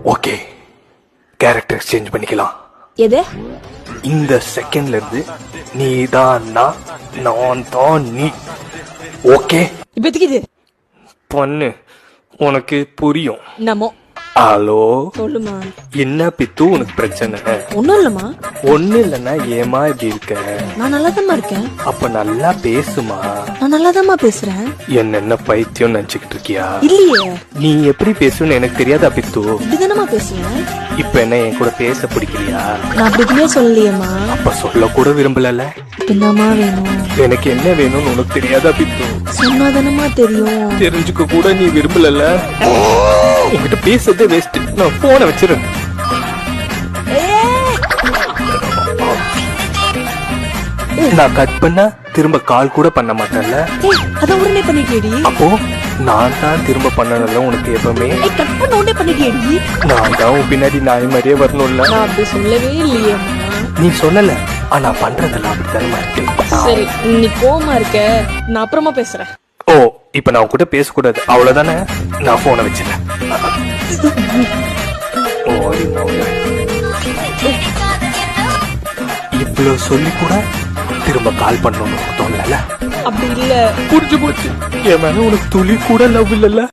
Okay, character exchange பண்ணிக்கலாம். எது? இந்த செகண்ட்ல இருந்து நீ தான் நான் தான் நீ. ஓகே இப்போதைக்கு இது பண்ணு, உனக்கு புரியும். நமோ. ஹலோ, சொல்லுமா. என்ன பித்து உனக்கு பிரச்சனை? ஒண்ணும் இல்லம்மா. ஒண்ணு இல்லன்னா ஏமா இப்படி இருக்க? நான் நல்லாதாம்மா இருக்கேன். அப்ப நல்லா பேசுமா. நான் நல்லாதாம்மா பேசுறேன். என்ன பைத்தியம் நினைச்சுக்கிட்டு இருக்கியா? இல்லையே. நீ எப்படி பேசுன்னு எனக்கு தெரியாதா பித்து? இப்படிதானமா பேசுவேன். இப்ப என்ன என் கூட பேச பிடிக்கலையா? நான் அப்படி எதுவுமே சொல்லலையேம்மா. அப்ப சொல்ல கூட விரும்பல. என்னம்மா வேணும்? எனக்கு என்ன வேணும்னு உனக்கு தெரியாதா பித்து? சொன்னாதானமா தெரியும். தெரிஞ்சுக்க கூட நீ விரும்பல. உங்ககிட்ட பேசுறதே வேஸ்ட். நான் போனை வச்சிருக்கேன். நான் கட் பண்ணா திரும்ப கால் கூட பண்ண மாட்டேன்ல. அத உடனே பண்ணிட்டேடி. அப்போ நான் தான் திரும்ப பண்ணணும்ல உனக்கு எப்பவுமே. கட் பண்ண உடனே பண்ணிட்டேடி. நான் தான் உன் பின்னாடி நாய் மாதிரியே வரணும்ல. நான் அப்படி சொல்லவே இல்லையே. நீ சொல்லல, ஆனா பண்றதெல்லாம் அப்படித்தானமா இருக்கு. சரி, நீ கோவமா இருக்க, நான் அப்புறமா பேசுறேன். ஓ, இப்ப நான் உன்கிட்ட பேசக்கூடாது அவ்வளவுதானே? நான் போனை வச்சிடறேன். இவ்வளவு சொல்லி கூட திரும்ப கால் பண்ணணும்னு தோணல. அப்படி இல்ல. புரிஞ்சு போச்சு. என் மேல உனக்கு துளி கூட லவ் இல்லல்ல.